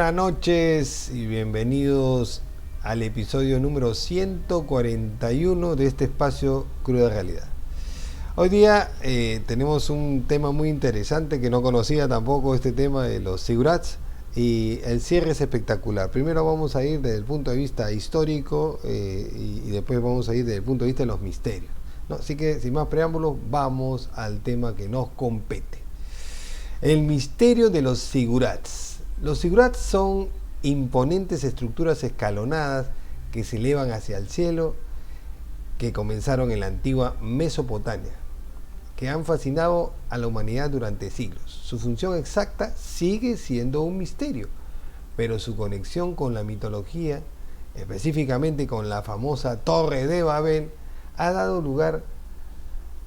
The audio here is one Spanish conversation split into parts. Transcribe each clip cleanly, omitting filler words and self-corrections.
Buenas noches y bienvenidos al episodio número 141 de este espacio Cruda Realidad. Hoy día tenemos un tema muy interesante que no conocía tampoco, este tema de los zigurats, y el cierre es espectacular. Primero vamos a ir desde el punto de vista histórico y después vamos a ir desde el punto de vista de los misterios, ¿no? Así que sin más preámbulos, vamos al tema que nos compete. El misterio de los zigurats. Los zigurats son imponentes estructuras escalonadas que se elevan hacia el cielo, que comenzaron en la antigua Mesopotamia, que han fascinado a la humanidad durante siglos. Su función exacta sigue siendo un misterio, pero su conexión con la mitología, específicamente con la famosa Torre de Babel, ha dado lugar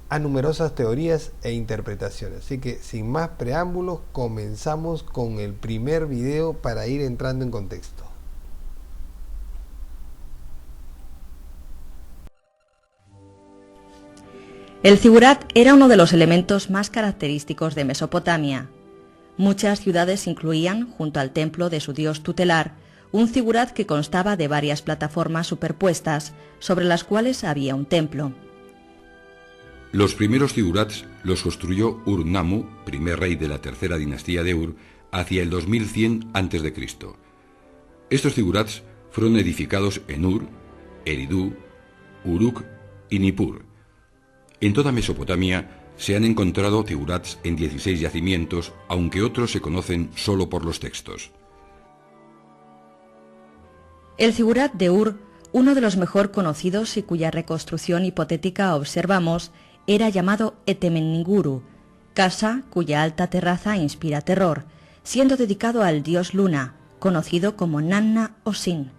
a numerosas teorías e interpretaciones. Así que sin más preámbulos, comenzamos con el primer video para ir entrando en contexto. El zigurat era uno de los elementos más característicos de Mesopotamia. Muchas ciudades incluían, junto al templo de su dios tutelar, un zigurat que constaba de varias plataformas superpuestas sobre las cuales había un templo. Los primeros zigurats los construyó Ur-Nammu, primer rey de la tercera dinastía de Ur, hacia el 2100 a.C. Estos zigurats fueron edificados en Ur, Eridu, Uruk y Nippur. En toda Mesopotamia se han encontrado zigurats en 16 yacimientos, aunque otros se conocen solo por los textos. El zigurat de Ur, uno de los mejor conocidos y cuya reconstrucción hipotética observamos, era llamado Etemenninguru, casa cuya alta terraza inspira terror, siendo dedicado al dios Luna, conocido como Nanna o Sin.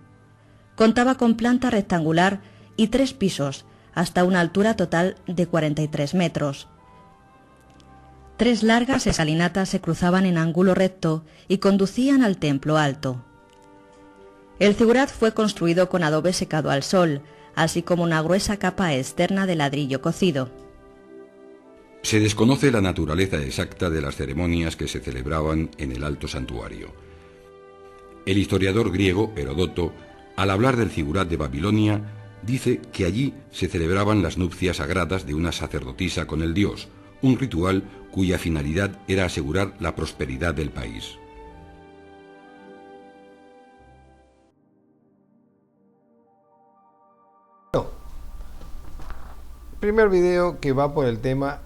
Contaba con planta rectangular y 3 pisos, hasta una altura total de 43 metros. 3 largas escalinatas se cruzaban en ángulo recto y conducían al templo alto. El zigurat fue construido con adobe secado al sol, así como una gruesa capa externa de ladrillo cocido. Se desconoce la naturaleza exacta de las ceremonias que se celebraban en el alto santuario. El historiador griego Heródoto, al hablar del zigurat de Babilonia, dice que allí se celebraban las nupcias sagradas de una sacerdotisa con el dios, un ritual cuya finalidad era asegurar la prosperidad del país. Primer video que va por el tema.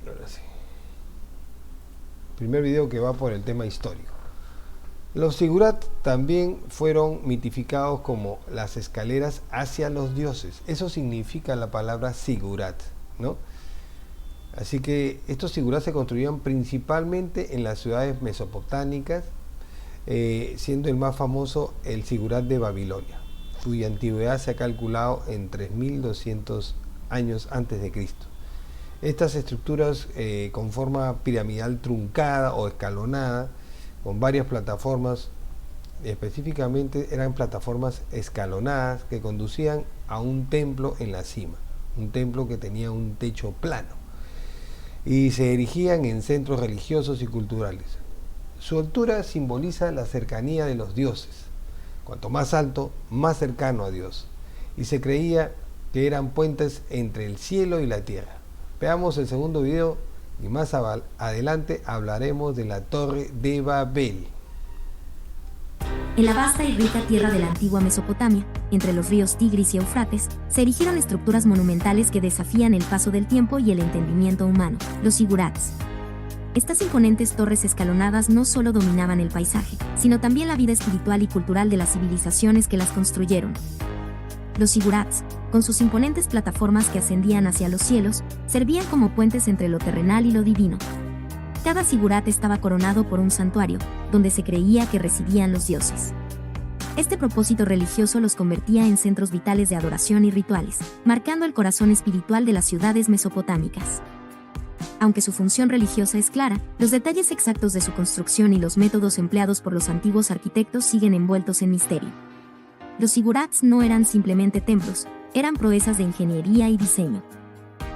Ahora sí. Primer video que va por el tema histórico. Los zigurat también fueron mitificados como las escaleras hacia los dioses. Eso significa la palabra zigurat, ¿no? Así que estos zigurats se construían principalmente en las ciudades mesopotámicas, siendo el más famoso el zigurat de Babilonia, cuya antigüedad se ha calculado en 3200 años antes de Cristo. Estas estructuras con forma piramidal truncada o escalonada, con varias plataformas, específicamente eran plataformas escalonadas que conducían a un templo en la cima, un templo que tenía un techo plano, y se erigían en centros religiosos y culturales. Su altura simboliza la cercanía de los dioses. Cuanto más alto, más cercano a Dios. Y se creía que eran puentes entre el cielo y la tierra. Veamos el segundo video y más adelante hablaremos de la Torre de Babel. En la vasta y rica tierra de la antigua Mesopotamia, entre los ríos Tigris y Éufrates, se erigieron estructuras monumentales que desafían el paso del tiempo y el entendimiento humano, los zigurats. Estas imponentes torres escalonadas no solo dominaban el paisaje, sino también la vida espiritual y cultural de las civilizaciones que las construyeron. Los zigurats, con sus imponentes plataformas que ascendían hacia los cielos, servían como puentes entre lo terrenal y lo divino. Cada zigurat estaba coronado por un santuario, donde se creía que residían los dioses. Este propósito religioso los convertía en centros vitales de adoración y rituales, marcando el corazón espiritual de las ciudades mesopotámicas. Aunque su función religiosa es clara, los detalles exactos de su construcción y los métodos empleados por los antiguos arquitectos siguen envueltos en misterio. Los zigurats no eran simplemente templos, eran proezas de ingeniería y diseño.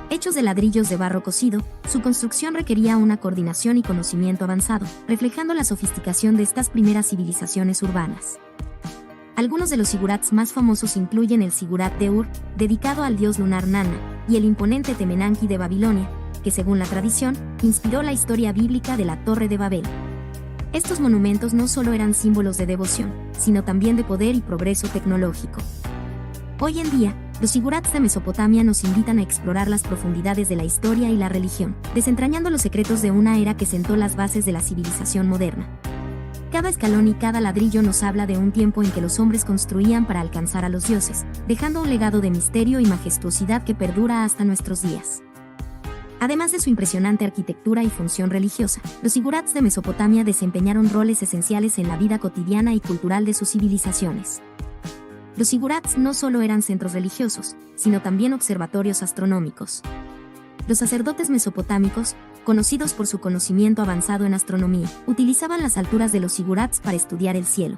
Hechos de ladrillos de barro cocido, su construcción requería una coordinación y conocimiento avanzado, reflejando la sofisticación de estas primeras civilizaciones urbanas. Algunos de los zigurats más famosos incluyen el zigurat de Ur, dedicado al dios lunar Nanna, y el imponente Temenanki de Babilonia, que según la tradición, inspiró la historia bíblica de la Torre de Babel. Estos monumentos no solo eran símbolos de devoción, sino también de poder y progreso tecnológico. Hoy en día, los zigurats de Mesopotamia nos invitan a explorar las profundidades de la historia y la religión, desentrañando los secretos de una era que sentó las bases de la civilización moderna. Cada escalón y cada ladrillo nos habla de un tiempo en que los hombres construían para alcanzar a los dioses, dejando un legado de misterio y majestuosidad que perdura hasta nuestros días. Además de su impresionante arquitectura y función religiosa, los zigurats de Mesopotamia desempeñaron roles esenciales en la vida cotidiana y cultural de sus civilizaciones. Los zigurats no solo eran centros religiosos, sino también observatorios astronómicos. Los sacerdotes mesopotámicos, conocidos por su conocimiento avanzado en astronomía, utilizaban las alturas de los zigurats para estudiar el cielo.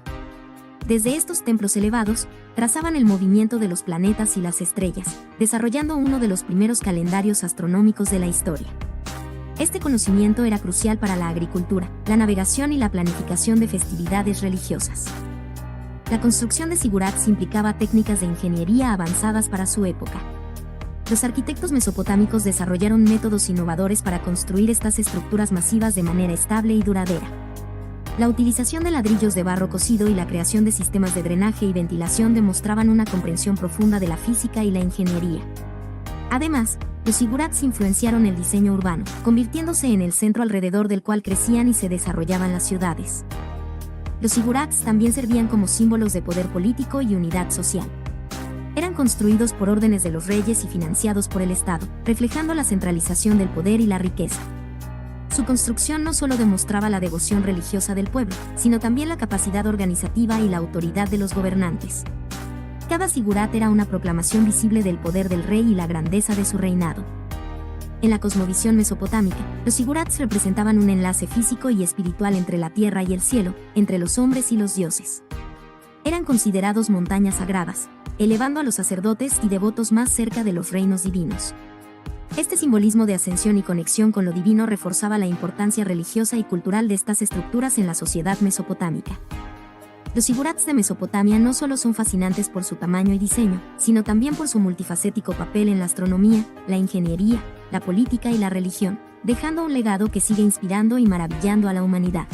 Desde estos templos elevados, trazaban el movimiento de los planetas y las estrellas, desarrollando uno de los primeros calendarios astronómicos de la historia. Este conocimiento era crucial para la agricultura, la navegación y la planificación de festividades religiosas. La construcción de zigurats implicaba técnicas de ingeniería avanzadas para su época. Los arquitectos mesopotámicos desarrollaron métodos innovadores para construir estas estructuras masivas de manera estable y duradera. La utilización de ladrillos de barro cocido y la creación de sistemas de drenaje y ventilación demostraban una comprensión profunda de la física y la ingeniería. Además, los zigurats influenciaron el diseño urbano, convirtiéndose en el centro alrededor del cual crecían y se desarrollaban las ciudades. Los zigurats también servían como símbolos de poder político y unidad social. Eran construidos por órdenes de los reyes y financiados por el Estado, reflejando la centralización del poder y la riqueza. Su construcción no solo demostraba la devoción religiosa del pueblo, sino también la capacidad organizativa y la autoridad de los gobernantes. Cada zigurat era una proclamación visible del poder del rey y la grandeza de su reinado. En la cosmovisión mesopotámica, los zigurats representaban un enlace físico y espiritual entre la tierra y el cielo, entre los hombres y los dioses. Eran considerados montañas sagradas, elevando a los sacerdotes y devotos más cerca de los reinos divinos. Este simbolismo de ascensión y conexión con lo divino reforzaba la importancia religiosa y cultural de estas estructuras en la sociedad mesopotámica. Los zigurats de Mesopotamia no solo son fascinantes por su tamaño y diseño, sino también por su multifacético papel en la astronomía, la ingeniería, la política y la religión, dejando un legado que sigue inspirando y maravillando a la humanidad.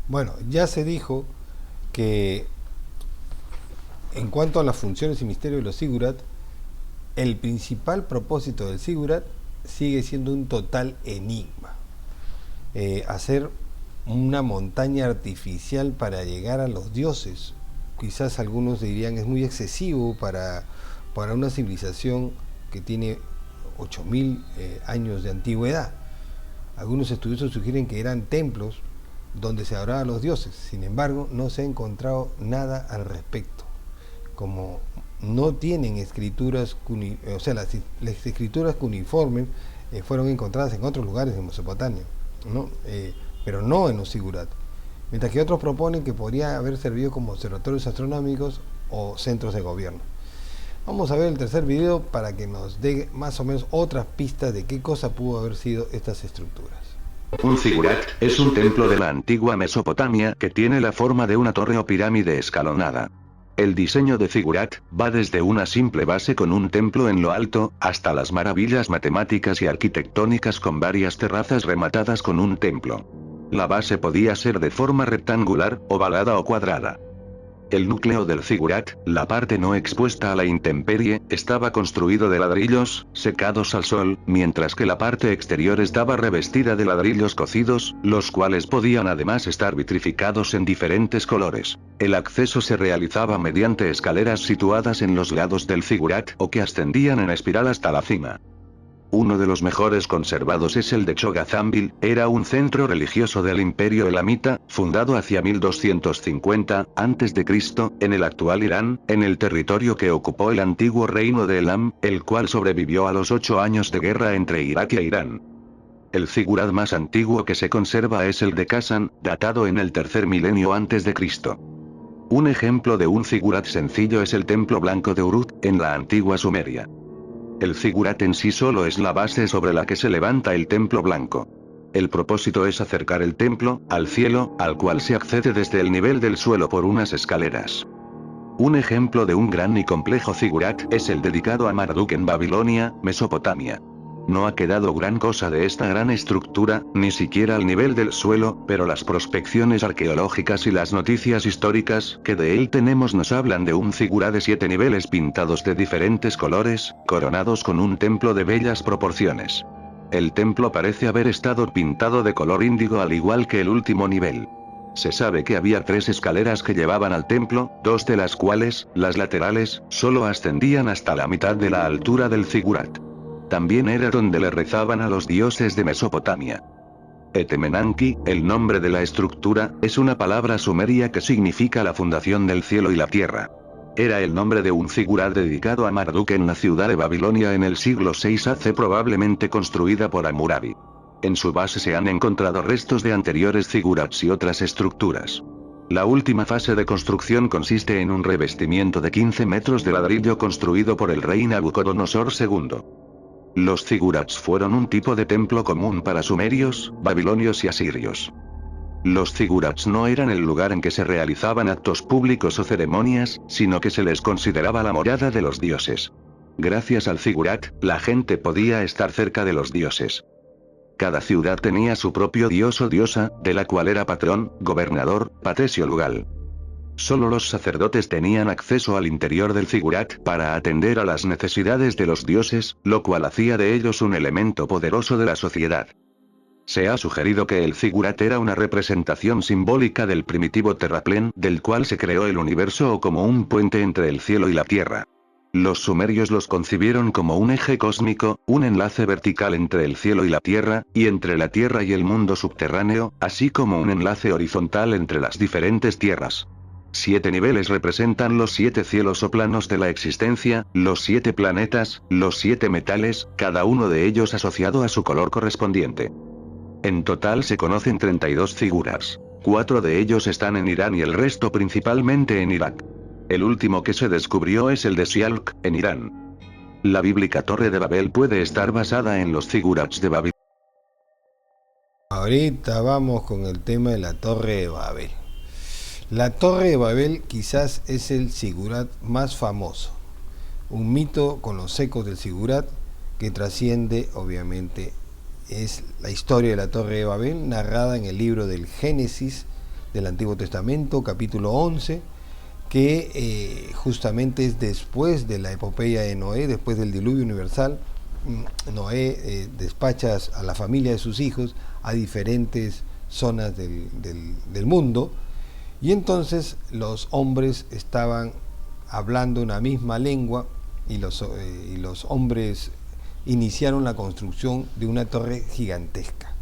Bueno, ya se dijo que en cuanto a las funciones y misterios de los zigurat, el principal propósito del zigurat sigue siendo un total enigma. Hacer una montaña artificial para llegar a los dioses. Quizás algunos dirían es muy excesivo para una civilización que tiene 8000 años de antigüedad. Algunos estudiosos sugieren que eran templos donde se adoraban a los dioses. Sin embargo, no se ha encontrado nada al respecto. Como no tienen escrituras, o sea, las escrituras cuneiformes fueron encontradas en otros lugares de Mesopotamia, ¿no? Pero no en los zigurat. Mientras que otros proponen que podría haber servido como observatorios astronómicos o centros de gobierno. Vamos a ver el tercer video para que nos dé más o menos otras pistas de qué cosa pudo haber sido estas estructuras. Un zigurat es un templo de la antigua Mesopotamia que tiene la forma de una torre o pirámide escalonada. El diseño de zigurat va desde una simple base con un templo en lo alto, hasta las maravillas matemáticas y arquitectónicas con varias terrazas rematadas con un templo. La base podía ser de forma rectangular, ovalada o cuadrada. El núcleo del zigurat, la parte no expuesta a la intemperie, estaba construido de ladrillos, secados al sol, mientras que la parte exterior estaba revestida de ladrillos cocidos, los cuales podían además estar vitrificados en diferentes colores. El acceso se realizaba mediante escaleras situadas en los lados del zigurat o que ascendían en espiral hasta la cima. Uno de los mejores conservados es el de Chogazambil, era un centro religioso del Imperio Elamita, fundado hacia 1250 a.C., en el actual Irán, en el territorio que ocupó el antiguo reino de Elam, el cual sobrevivió a los 8 años de guerra entre Irak e Irán. El zigurat más antiguo que se conserva es el de Kasan, datado en el tercer milenio antes de Cristo. Un ejemplo de un zigurat sencillo es el Templo Blanco de Uruk, en la antigua Sumeria. El zigurat en sí solo es la base sobre la que se levanta el templo blanco. El propósito es acercar el templo al cielo, al cual se accede desde el nivel del suelo por unas escaleras. Un ejemplo de un gran y complejo zigurat es el dedicado a Marduk en Babilonia, Mesopotamia. No ha quedado gran cosa de esta gran estructura, ni siquiera al nivel del suelo, pero las prospecciones arqueológicas y las noticias históricas que de él tenemos nos hablan de un zigurat de 7 niveles pintados de diferentes colores, coronados con un templo de bellas proporciones. El templo parece haber estado pintado de color índigo al igual que el último nivel. Se sabe que había 3 escaleras que llevaban al templo, 2 de las cuales, las laterales, solo ascendían hasta la mitad de la altura del zigurat. También era donde le rezaban a los dioses de Mesopotamia. Etemenanki, el nombre de la estructura, es una palabra sumeria que significa la fundación del cielo y la tierra. Era el nombre de un zigurat dedicado a Marduk en la ciudad de Babilonia en el siglo VI AC, probablemente construida por Hammurabi. En su base se han encontrado restos de anteriores zigurats y otras estructuras. La última fase de construcción consiste en un revestimiento de 15 metros de ladrillo construido por el rey Nabucodonosor II. Los zigurats fueron un tipo de templo común para sumerios, babilonios y asirios. Los zigurats no eran el lugar en que se realizaban actos públicos o ceremonias, sino que se les consideraba la morada de los dioses. Gracias al zigurat, la gente podía estar cerca de los dioses. Cada ciudad tenía su propio dios o diosa, de la cual era patrón, gobernador, patesio lugal. Solo los sacerdotes tenían acceso al interior del zigurat para atender a las necesidades de los dioses, lo cual hacía de ellos un elemento poderoso de la sociedad. Se ha sugerido que el zigurat era una representación simbólica del primitivo terraplén, del cual se creó el universo o como un puente entre el cielo y la tierra. Los sumerios los concibieron como un eje cósmico, un enlace vertical entre el cielo y la tierra, y entre la tierra y el mundo subterráneo, así como un enlace horizontal entre las diferentes tierras. 7 niveles representan los 7 cielos o planos de la existencia, los 7 planetas, los 7 metales, cada uno de ellos asociado a su color correspondiente. En total se conocen 32 zigurats. 4 de ellos están en Irán y el resto principalmente en Irak. El último que se descubrió es el de Sialk, en Irán. La bíblica Torre de Babel puede estar basada en los zigurats de Babilonia. Ahorita vamos con el tema de la Torre de Babel. La Torre de Babel quizás es el zigurat más famoso, un mito con los ecos del zigurat que trasciende, obviamente, es la historia de la Torre de Babel, narrada en el libro del Génesis del Antiguo Testamento, capítulo 11, que justamente es después de la epopeya de Noé, después del diluvio universal. Noé despacha a la familia de sus hijos a diferentes zonas del mundo. Y entonces los hombres estaban hablando una misma lengua y los hombres iniciaron la construcción de una torre gigantesca.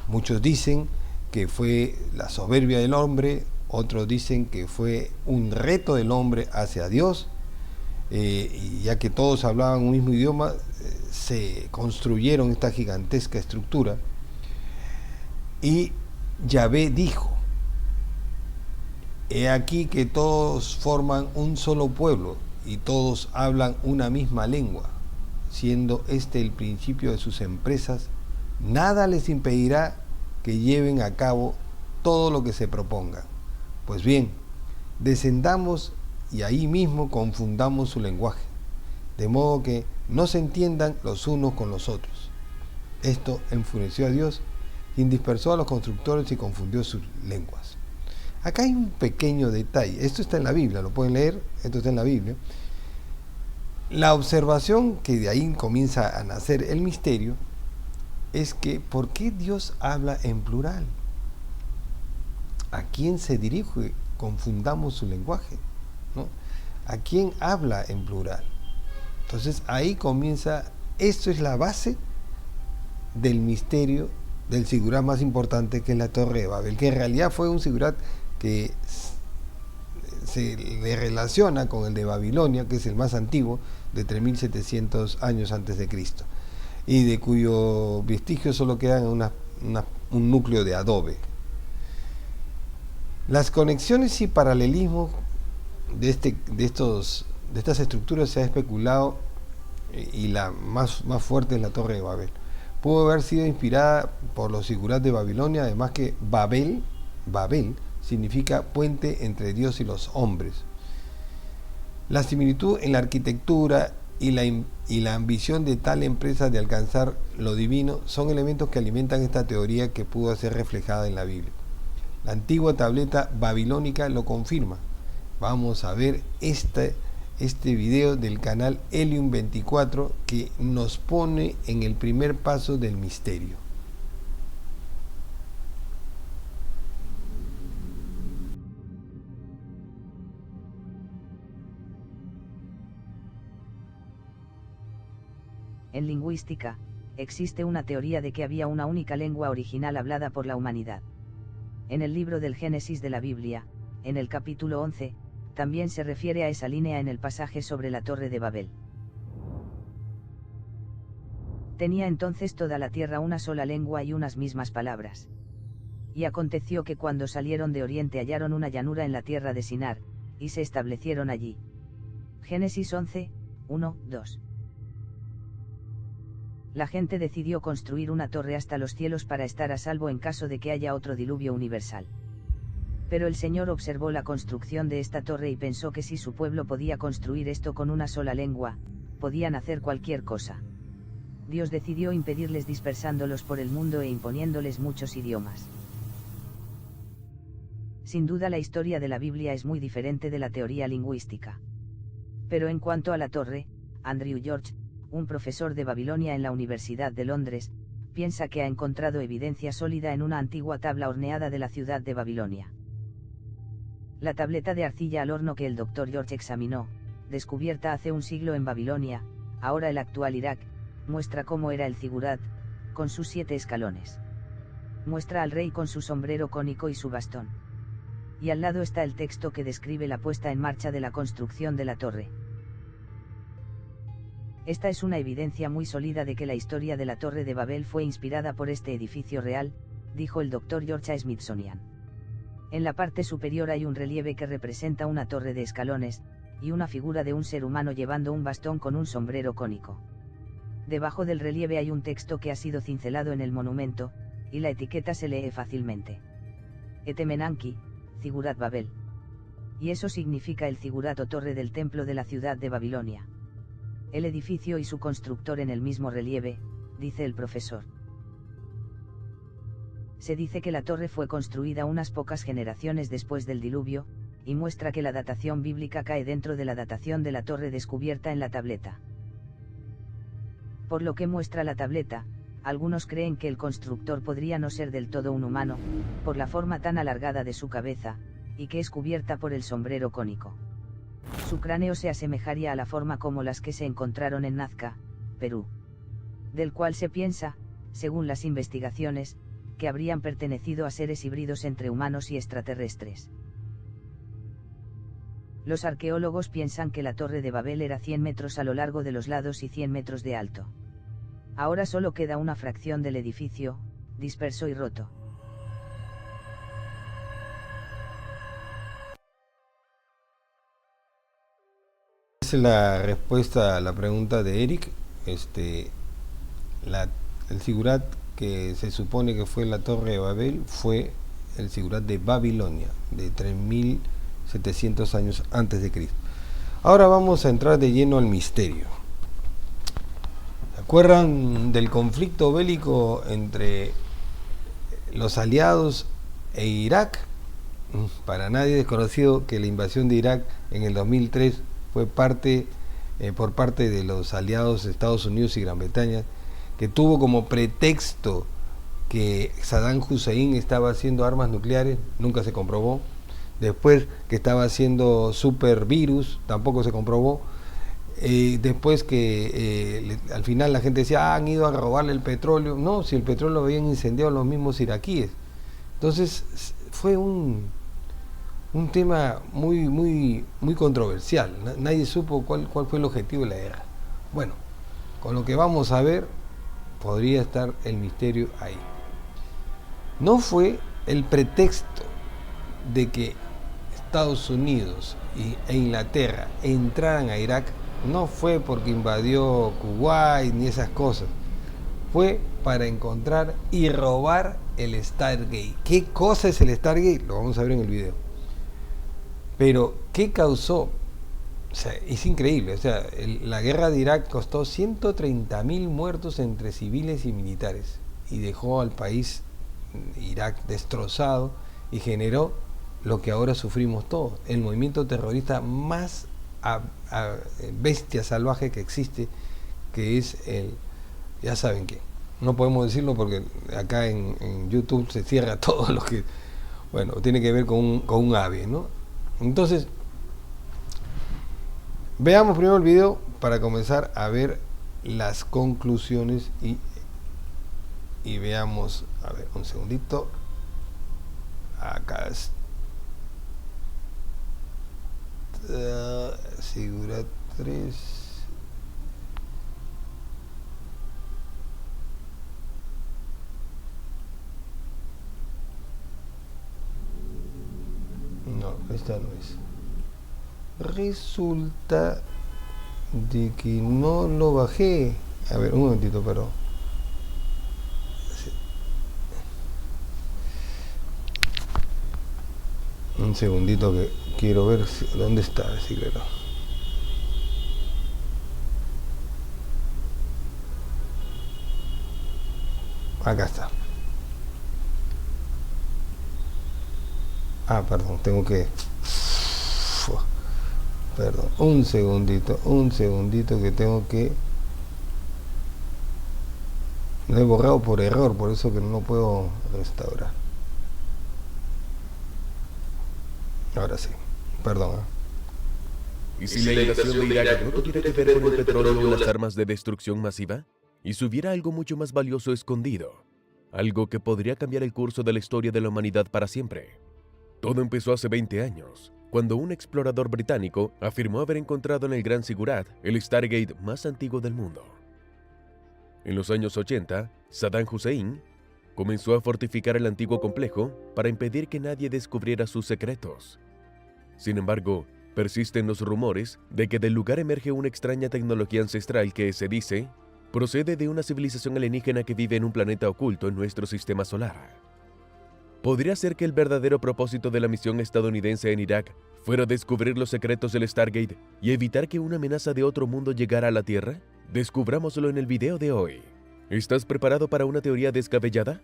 Muchos dicen que fue la soberbia del hombre, otros dicen que fue un reto del hombre hacia Dios, y ya que todos hablaban un mismo idioma, se construyeron esta gigantesca estructura. Y Yahvé dijo: he aquí que todos forman un solo pueblo y todos hablan una misma lengua, siendo este el principio de sus empresas, nada les impedirá que lleven a cabo todo lo que se propongan. Pues bien, descendamos y ahí mismo confundamos su lenguaje, de modo que no se entiendan los unos con los otros. Esto enfureció a Dios, quien dispersó a los constructores y confundió sus lenguas. Acá hay un pequeño detalle, esto está en la Biblia, lo pueden leer, esto está en la Biblia. La observación que de ahí comienza a nacer el misterio es que ¿por qué Dios habla en plural? ¿A quién se dirige? Confundamos su lenguaje, ¿no? ¿A quién habla en plural? Entonces ahí comienza, esto es la base del misterio del zigurat más importante, que es la Torre de Babel, que en realidad fue un zigurat que se le relaciona con el de Babilonia, que es el más antiguo, de 3700 años antes de Cristo, y de cuyo vestigio solo quedan un núcleo de adobe. Las conexiones y paralelismos de estas estructuras se ha especulado y la más fuerte es la Torre de Babel. Pudo haber sido inspirada por los Zigurats de Babilonia, además que Babel significa puente entre Dios y los hombres. La similitud en la arquitectura y la ambición de tal empresa de alcanzar lo divino son elementos que alimentan esta teoría que pudo ser reflejada en la Biblia. La antigua tableta babilónica lo confirma. Vamos a ver este video del canal Helium 24 que nos pone en el primer paso del misterio. En lingüística, existe una teoría de que había una única lengua original hablada por la humanidad. En el libro del Génesis de la Biblia, en el capítulo 11, también se refiere a esa línea en el pasaje sobre la Torre de Babel. Tenía entonces toda la tierra una sola lengua y unas mismas palabras. Y aconteció que cuando salieron de oriente hallaron una llanura en la tierra de Sinar, y se establecieron allí. Génesis 11, 1, 2. La gente decidió construir una torre hasta los cielos para estar a salvo en caso de que haya otro diluvio universal. Pero el Señor observó la construcción de esta torre y pensó que si su pueblo podía construir esto con una sola lengua, podían hacer cualquier cosa. Dios decidió impedirles dispersándolos por el mundo e imponiéndoles muchos idiomas. Sin duda la historia de la Biblia es muy diferente de la teoría lingüística. Pero en cuanto a la torre, Andrew George, un profesor de Babilonia en la Universidad de Londres, piensa que ha encontrado evidencia sólida en una antigua tabla horneada de la ciudad de Babilonia. La tableta de arcilla al horno que el Dr. George examinó, descubierta hace un siglo en Babilonia, ahora el actual Irak, muestra cómo era el zigurat, con sus 7 escalones. Muestra al rey con su sombrero cónico y su bastón. Y al lado está el texto que describe la puesta en marcha de la construcción de la torre. Esta es una evidencia muy sólida de que la historia de la Torre de Babel fue inspirada por este edificio real, dijo el Dr. George Smithsonian. En la parte superior hay un relieve que representa una torre de escalones, y una figura de un ser humano llevando un bastón con un sombrero cónico. Debajo del relieve hay un texto que ha sido cincelado en el monumento, y la etiqueta se lee fácilmente. Etemenanki, Zigurat Babel. Y eso significa el zigurat o torre del templo de la ciudad de Babilonia. El edificio y su constructor en el mismo relieve, dice el profesor. Se dice que la torre fue construida unas pocas generaciones después del diluvio, y muestra que la datación bíblica cae dentro de la datación de la torre descubierta en la tableta. Por lo que muestra la tableta, algunos creen que el constructor podría no ser del todo un humano, por la forma tan alargada de su cabeza, y que es cubierta por el sombrero cónico. Su cráneo se asemejaría a la forma como las que se encontraron en Nazca, Perú. Del cual se piensa, según las investigaciones, que habrían pertenecido a seres híbridos entre humanos y extraterrestres. Los arqueólogos piensan que la Torre de Babel era 100 metros a lo largo de los lados y 100 metros de alto. Ahora solo queda una fracción del edificio, disperso y roto. Esa es la respuesta a la pregunta de Eric. El zigurat que se supone que fue la Torre de Babel fue el zigurat de Babilonia, de 3700 años antes de Cristo. Ahora vamos a entrar de lleno al misterio. ¿Se acuerdan del conflicto bélico entre los aliados e Irak? Para nadie es desconocido que la invasión de Irak en el 2003 fue por parte de los aliados Estados Unidos y Gran Bretaña, que tuvo como pretexto que Saddam Hussein estaba haciendo armas nucleares, nunca se comprobó. Después que estaba haciendo supervirus, tampoco se comprobó. Después que al final la gente decía, han ido a robarle el petróleo. No, si el petróleo lo habían incendiado los mismos iraquíes. Entonces fue un tema muy controversial. Nadie supo cuál fue el objetivo de la guerra. Bueno, con lo que vamos a ver, podría estar el misterio ahí. No fue el pretexto de que Estados Unidos e Inglaterra entraran a Irak no fue porque invadió Kuwait ni esas cosas. Fue para encontrar y robar el Stargate. ¿Qué cosa es el Stargate? Lo vamos a ver en el video. Pero, ¿qué causó? O sea, es increíble. O sea, la guerra de Irak costó 130.000 muertos entre civiles y militares. Y dejó al país, Irak, destrozado y generó lo que ahora sufrimos todos. El movimiento terrorista más bestia salvaje que existe, que es el... Ya saben qué. No podemos decirlo porque acá en YouTube se cierra todo lo que... Bueno, tiene que ver con un ave, ¿no? Entonces, veamos primero el video para comenzar a ver las conclusiones y veamos, a ver, un segundito. Acá está. Sigurat 3. No, esta no es. Resulta de que no lo bajé. A ver, un momentito, pero un segundito que quiero ver dónde está el secreto. Acá está. Ah, perdón, tengo que... Perdón, un segundito que tengo que... Lo he borrado por error, por eso que no puedo restaurar. Ahora sí, perdón. ¿Y si la invasión de Irak no tuviera que ver con el petróleo o las armas de destrucción masiva? ¿Y si hubiera algo mucho más valioso escondido? Algo que podría cambiar el curso de la historia de la humanidad para siempre. Todo empezó hace 20 años, cuando un explorador británico afirmó haber encontrado en el Gran Sigurat el Stargate más antiguo del mundo. En los años 80, Saddam Hussein comenzó a fortificar el antiguo complejo para impedir que nadie descubriera sus secretos. Sin embargo, persisten los rumores de que del lugar emerge una extraña tecnología ancestral que, se dice, procede de una civilización alienígena que vive en un planeta oculto en nuestro sistema solar. ¿Podría ser que el verdadero propósito de la misión estadounidense en Irak fuera descubrir los secretos del Stargate y evitar que una amenaza de otro mundo llegara a la Tierra? Descubrámoslo en el video de hoy. ¿Estás preparado para una teoría descabellada?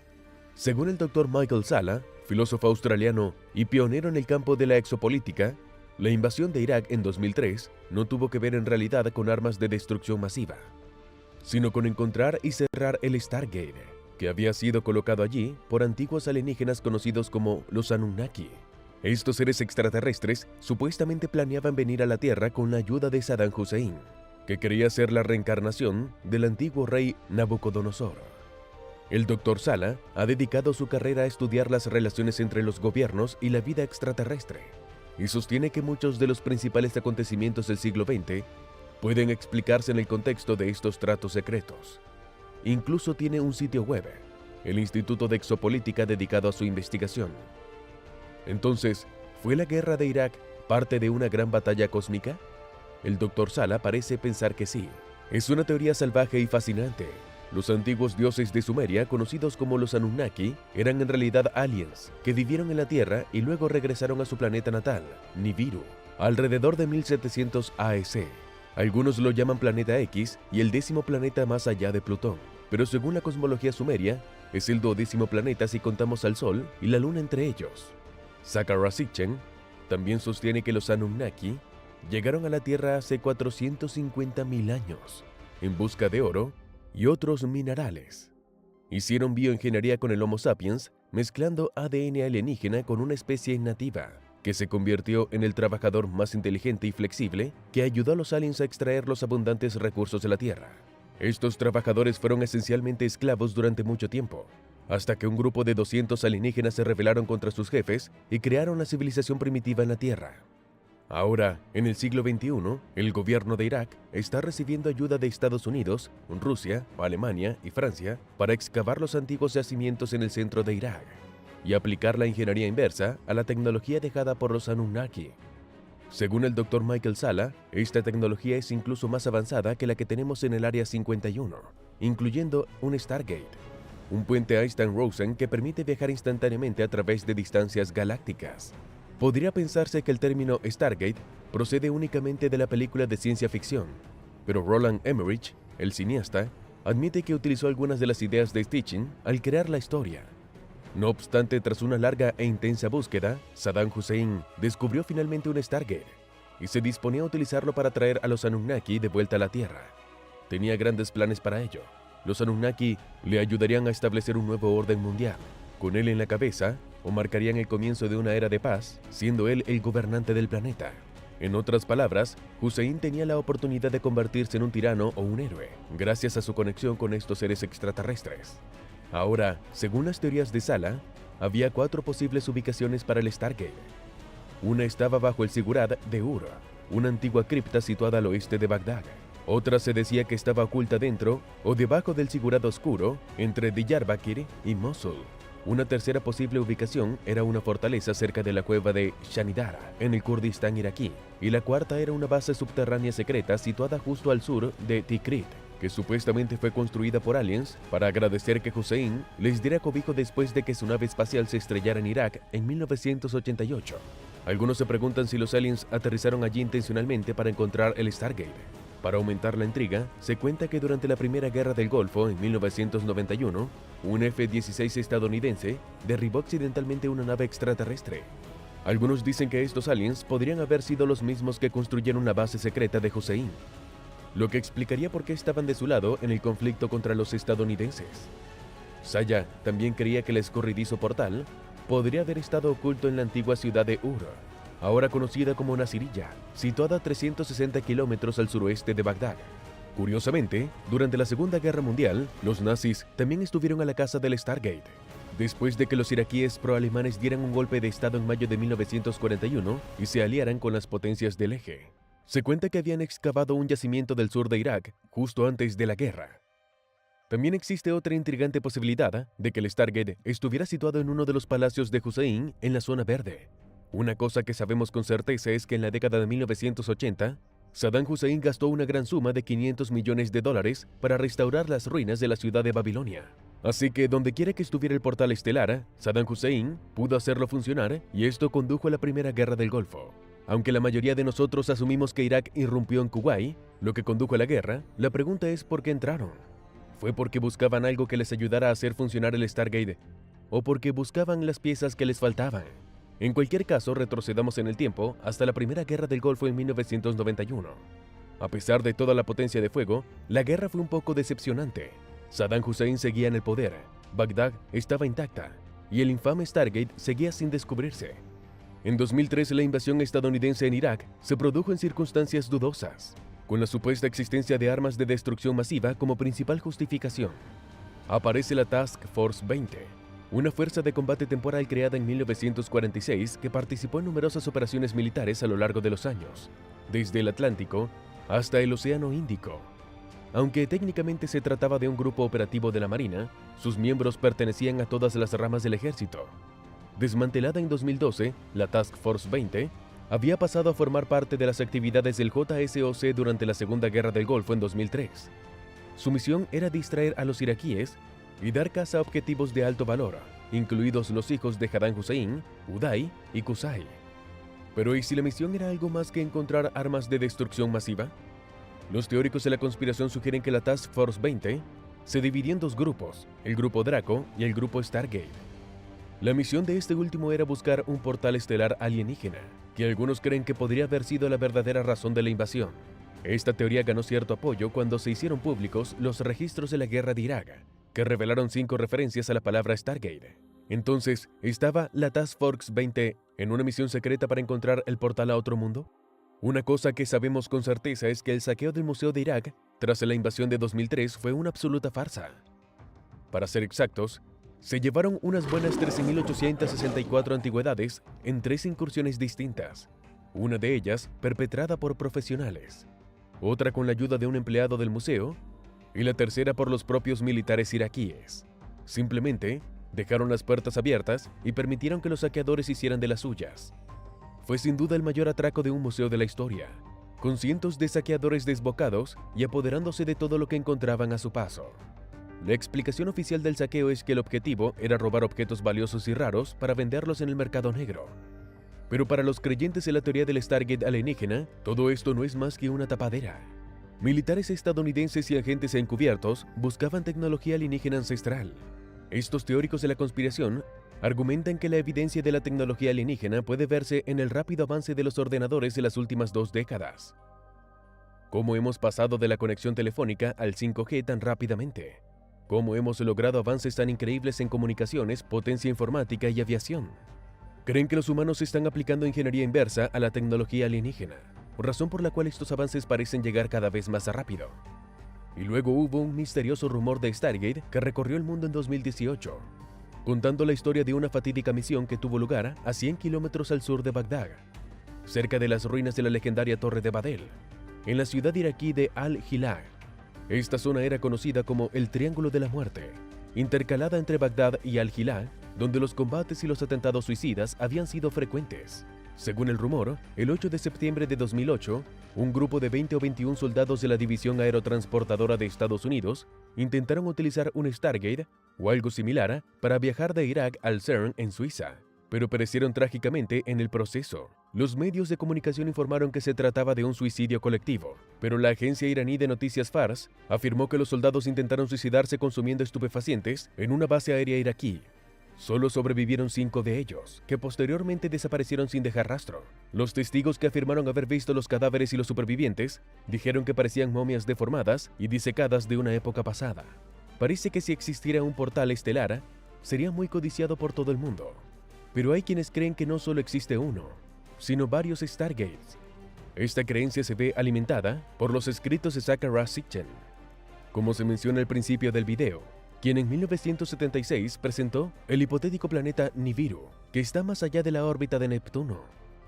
Según el Dr. Michael Salla, filósofo australiano y pionero en el campo de la exopolítica, la invasión de Irak en 2003 no tuvo que ver en realidad con armas de destrucción masiva, sino con encontrar y cerrar el Stargate, que había sido colocado allí por antiguos alienígenas conocidos como los Anunnaki. Estos seres extraterrestres supuestamente planeaban venir a la Tierra con la ayuda de Saddam Hussein, que quería ser la reencarnación del antiguo rey Nabucodonosor. El Dr. Salla ha dedicado su carrera a estudiar las relaciones entre los gobiernos y la vida extraterrestre, y sostiene que muchos de los principales acontecimientos del siglo XX pueden explicarse en el contexto de estos tratos secretos. Incluso tiene un sitio web, el Instituto de Exopolítica, dedicado a su investigación. Entonces, ¿fue la guerra de Irak parte de una gran batalla cósmica? El Dr. Salla parece pensar que sí. Es una teoría salvaje y fascinante. Los antiguos dioses de Sumeria, conocidos como los Anunnaki, eran en realidad aliens que vivieron en la Tierra y luego regresaron a su planeta natal, Nibiru, alrededor de 1700 AEC. Algunos lo llaman Planeta X y el 10º planeta más allá de Plutón, pero según la cosmología sumeria, es el 12º planeta si contamos al Sol y la Luna entre ellos. Zachariah Sitchin también sostiene que los Anunnaki llegaron a la Tierra hace 450.000 años, en busca de oro y otros minerales. Hicieron bioingeniería con el Homo sapiens, mezclando ADN alienígena con una especie nativa, que se convirtió en el trabajador más inteligente y flexible que ayudó a los aliens a extraer los abundantes recursos de la Tierra. Estos trabajadores fueron esencialmente esclavos durante mucho tiempo, hasta que un grupo de 200 alienígenas se rebelaron contra sus jefes y crearon la civilización primitiva en la Tierra. Ahora, en el siglo XXI, el gobierno de Irak está recibiendo ayuda de Estados Unidos, Rusia, Alemania y Francia para excavar los antiguos yacimientos en el centro de Irak y aplicar la ingeniería inversa a la tecnología dejada por los Anunnaki. Según el Dr. Michael Sala, esta tecnología es incluso más avanzada que la que tenemos en el Área 51, incluyendo un Stargate, un puente Einstein-Rosen que permite viajar instantáneamente a través de distancias galácticas. Podría pensarse que el término Stargate procede únicamente de la película de ciencia ficción, pero Roland Emmerich, el cineasta, admite que utilizó algunas de las ideas de Stitching al crear la historia. No obstante, tras una larga e intensa búsqueda, Saddam Hussein descubrió finalmente un Stargate y se disponía a utilizarlo para traer a los Anunnaki de vuelta a la Tierra. Tenía grandes planes para ello. Los Anunnaki le ayudarían a establecer un nuevo orden mundial. Con él en la cabeza, o marcarían el comienzo de una era de paz, siendo él el gobernante del planeta. En otras palabras, Hussein tenía la oportunidad de convertirse en un tirano o un héroe, gracias a su conexión con estos seres extraterrestres. Ahora, según las teorías de Sala, había 4 posibles ubicaciones para el Stargate. Una estaba bajo el Zigurat de Ur, una antigua cripta situada al oeste de Bagdad. Otra se decía que estaba oculta dentro o debajo del Zigurat oscuro entre Diyarbakir y Mosul. Una tercera posible ubicación era una fortaleza cerca de la cueva de Shanidara, en el Kurdistán iraquí, y la cuarta era una base subterránea secreta situada justo al sur de Tikrit, que supuestamente fue construida por aliens para agradecer que Hussein les diera cobijo después de que su nave espacial se estrellara en Irak en 1988. Algunos se preguntan si los aliens aterrizaron allí intencionalmente para encontrar el Stargate. Para aumentar la intriga, se cuenta que durante la Primera Guerra del Golfo, en 1991, un F-16 estadounidense derribó accidentalmente una nave extraterrestre. Algunos dicen que estos aliens podrían haber sido los mismos que construyeron la base secreta de Hussein, lo que explicaría por qué estaban de su lado en el conflicto contra los estadounidenses. Saya también creía que el escurridizo portal podría haber estado oculto en la antigua ciudad de Ur, ahora conocida como Nasiriyah, situada a 360 kilómetros al suroeste de Bagdad. Curiosamente, durante la Segunda Guerra Mundial, los nazis también estuvieron a la caza del Stargate. Después de que los iraquíes pro-alemanes dieran un golpe de estado en mayo de 1941 y se aliaran con las potencias del eje, se cuenta que habían excavado un yacimiento del sur de Irak justo antes de la guerra. También existe otra intrigante posibilidad de que el Stargate estuviera situado en uno de los palacios de Hussein en la zona verde. Una cosa que sabemos con certeza es que en la década de 1980, Saddam Hussein gastó una gran suma de $500 millones para restaurar las ruinas de la ciudad de Babilonia. Así que donde quiera que estuviera el portal estelar, Saddam Hussein pudo hacerlo funcionar y esto condujo a la Primera Guerra del Golfo. Aunque la mayoría de nosotros asumimos que Irak irrumpió en Kuwait, lo que condujo a la guerra, la pregunta es ¿por qué entraron? ¿Fue porque buscaban algo que les ayudara a hacer funcionar el Stargate? ¿O porque buscaban las piezas que les faltaban? En cualquier caso, retrocedamos en el tiempo hasta la Primera Guerra del Golfo en 1991. A pesar de toda la potencia de fuego, la guerra fue un poco decepcionante. Saddam Hussein seguía en el poder, Bagdad estaba intacta y el infame Stargate seguía sin descubrirse. En 2003, la invasión estadounidense en Irak se produjo en circunstancias dudosas, con la supuesta existencia de armas de destrucción masiva como principal justificación. Aparece la Task Force 20, una fuerza de combate temporal creada en 1946 que participó en numerosas operaciones militares a lo largo de los años, desde el Atlántico hasta el Océano Índico. Aunque técnicamente se trataba de un grupo operativo de la Marina, sus miembros pertenecían a todas las ramas del ejército. Desmantelada en 2012, la Task Force 20 había pasado a formar parte de las actividades del JSOC durante la Segunda Guerra del Golfo en 2003. Su misión era distraer a los iraquíes y dar caza a objetivos de alto valor, incluidos los hijos de Saddam Hussein, Uday y Qusay. Pero ¿y si la misión era algo más que encontrar armas de destrucción masiva? Los teóricos de la conspiración sugieren que la Task Force 20 se dividía en 2 grupos, el Grupo Draco y el Grupo Stargate. La misión de este último era buscar un portal estelar alienígena, que algunos creen que podría haber sido la verdadera razón de la invasión. Esta teoría ganó cierto apoyo cuando se hicieron públicos los registros de la guerra de Irak, que revelaron 5 referencias a la palabra Stargate. Entonces, ¿estaba la Task Force 20 en una misión secreta para encontrar el portal a otro mundo? Una cosa que sabemos con certeza es que el saqueo del Museo de Irak, tras la invasión de 2003, fue una absoluta farsa. Para ser exactos, se llevaron unas buenas 13.864 antigüedades en 3 incursiones distintas, una de ellas perpetrada por profesionales, otra con la ayuda de un empleado del museo, y la tercera por los propios militares iraquíes. Simplemente dejaron las puertas abiertas y permitieron que los saqueadores hicieran de las suyas. fue sin duda el mayor atraco de un museo de la historia, con cientos de saqueadores desbocados y apoderándose de todo lo que encontraban a su paso. La explicación oficial del saqueo es que el objetivo era robar objetos valiosos y raros para venderlos en el mercado negro. Pero para los creyentes en la teoría del Stargate alienígena, todo esto no es más que una tapadera. Militares estadounidenses y agentes encubiertos buscaban tecnología alienígena ancestral. Estos teóricos de la conspiración argumentan que la evidencia de la tecnología alienígena puede verse en el rápido avance de los ordenadores de las últimas 2 décadas. ¿Cómo hemos pasado de la conexión telefónica al 5G tan rápidamente? ¿Cómo hemos logrado avances tan increíbles en comunicaciones, potencia informática y aviación? Creen que los humanos están aplicando ingeniería inversa a la tecnología alienígena, razón por la cual estos avances parecen llegar cada vez más rápido. Y luego hubo un misterioso rumor de Stargate que recorrió el mundo en 2018, contando la historia de una fatídica misión que tuvo lugar a 100 kilómetros al sur de Bagdad, cerca de las ruinas de la legendaria Torre de Babel, en la ciudad iraquí de Al-Hilal. Esta zona era conocida como el Triángulo de la Muerte, intercalada entre Bagdad y Al-Hilal, donde los combates y los atentados suicidas habían sido frecuentes. Según el rumor, el 8 de septiembre de 2008, un grupo de 20 o 21 soldados de la División Aerotransportadora de Estados Unidos intentaron utilizar un Stargate o algo similar para viajar de Irak al CERN en Suiza, pero perecieron trágicamente en el proceso. Los medios de comunicación informaron que se trataba de un suicidio colectivo, pero la agencia iraní de noticias Fars afirmó que los soldados intentaron suicidarse consumiendo estupefacientes en una base aérea iraquí. Solo sobrevivieron 5 de ellos, que posteriormente desaparecieron sin dejar rastro. Los testigos que afirmaron haber visto los cadáveres y los supervivientes dijeron que parecían momias deformadas y disecadas de una época pasada. Parece que si existiera un portal estelar, sería muy codiciado por todo el mundo. Pero hay quienes creen que no solo existe uno, sino varios Stargates. Esta creencia se ve alimentada por los escritos de Zachariah Sitchin, como se menciona al principio del video, quien en 1976 presentó el hipotético planeta Nibiru, que está más allá de la órbita de Neptuno.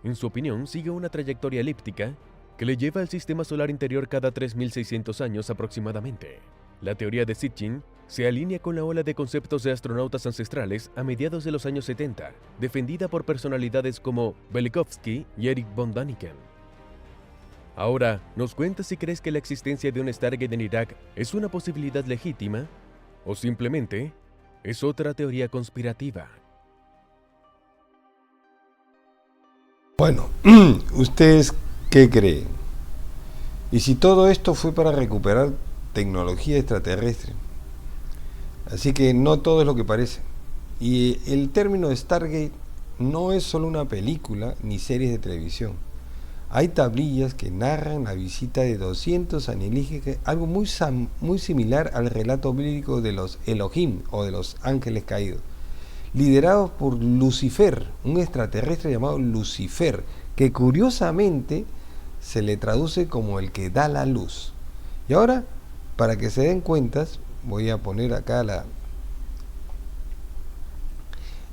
En su opinión, sigue una trayectoria elíptica que le lleva al sistema solar interior cada 3.600 años aproximadamente. La teoría de Sitchin se alinea con la ola de conceptos de astronautas ancestrales a mediados de los años 70, defendida por personalidades como Velikovsky y Erich von Däniken. Ahora, ¿nos cuentas si crees que la existencia de un Stargate en Irak es una posibilidad legítima o simplemente es otra teoría conspirativa? Bueno, ¿ustedes qué creen? ¿Y si todo esto fue para recuperar tecnología extraterrestre? Así que no todo es lo que parece. Y el término Stargate no es solo una película ni series de televisión. Hay tablillas que narran la visita de 200 alienígenas, algo muy similar al relato bíblico de los Elohim o de los ángeles caídos, liderados por Lucifer, un extraterrestre llamado Lucifer, que curiosamente se le traduce como el que da la luz. Y ahora, para que se den cuentas, voy a poner acá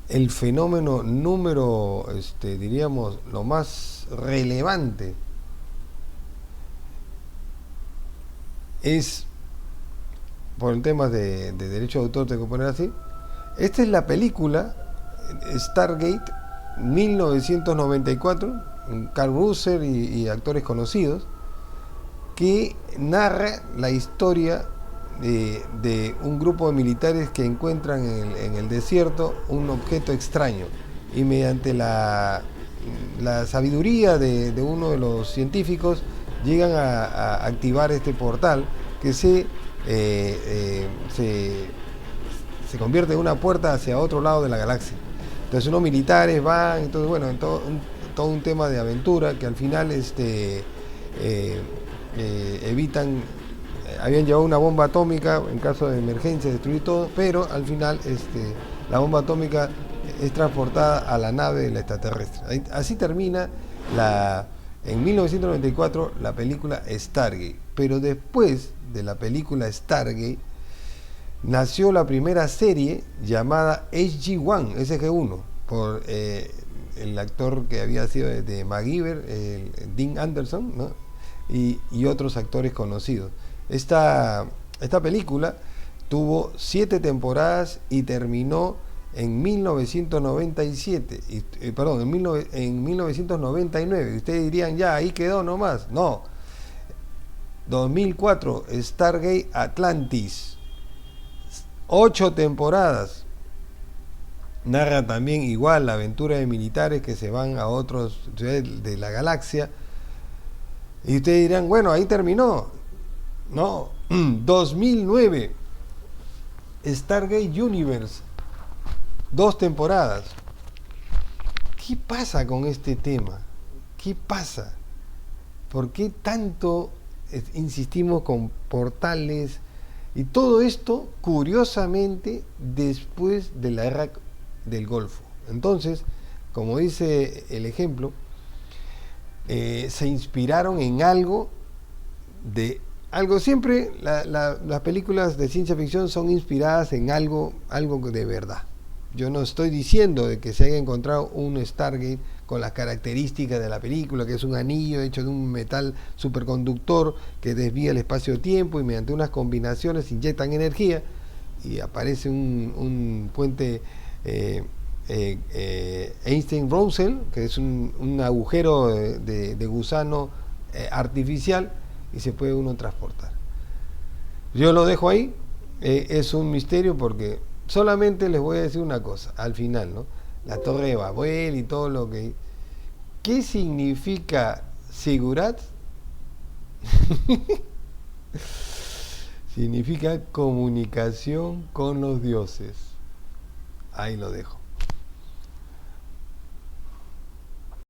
el fenómeno número, diríamos, lo más relevante es, por el tema de derecho de autor tengo que poner así. Esta es la película Stargate 1994, Carl Russell y actores conocidos, que narra la historia de un grupo de militares que encuentran en el desierto un objeto extraño, y mediante la sabiduría de uno de los científicos llegan a activar este portal que se convierte en una puerta hacia otro lado de la galaxia. Entonces unos militares van, entonces bueno, en todo un tema de aventura que al final evitan. Habían llevado una bomba atómica en caso de emergencia, destruir todo, pero al final la bomba atómica es transportada a la nave de la extraterrestre. Así termina en 1994 la película Stargate. Pero después de la película Stargate nació la primera serie llamada SG-1, por el actor que había sido de MacGyver, Dean Anderson, ¿no? y otros actores conocidos. Esta película tuvo 7 temporadas y terminó en 1997, perdón, en 1999. Y ustedes dirían, ya, ahí quedó nomás. No. 2004, Stargate Atlantis. 8 temporadas. Narra también igual la aventura de militares que se van a otros ciudades de la galaxia. Y ustedes dirán, bueno, ahí terminó. No. 2009, Stargate Universe. 2 temporadas. ¿Qué pasa con este tema? ¿Qué pasa? ¿Por qué tanto insistimos con portales? Y todo esto, curiosamente, después de la guerra del Golfo. Entonces, como dice el ejemplo, se inspiraron en algo siempre, las películas de ciencia ficción son inspiradas en algo de verdad. Yo no estoy diciendo de que se haya encontrado un Stargate con las características de la película, que es un anillo hecho de un metal superconductor que desvía el espacio-tiempo y mediante unas combinaciones inyectan energía y aparece un puente Einstein-Russell, que es un agujero de gusano artificial, y se puede uno transportar. Yo lo dejo ahí, es un misterio porque solamente les voy a decir una cosa, al final, ¿no? La Torre de Babel y todo lo que... ¿Qué significa Sigurat? Significa comunicación con los dioses. Ahí lo dejo.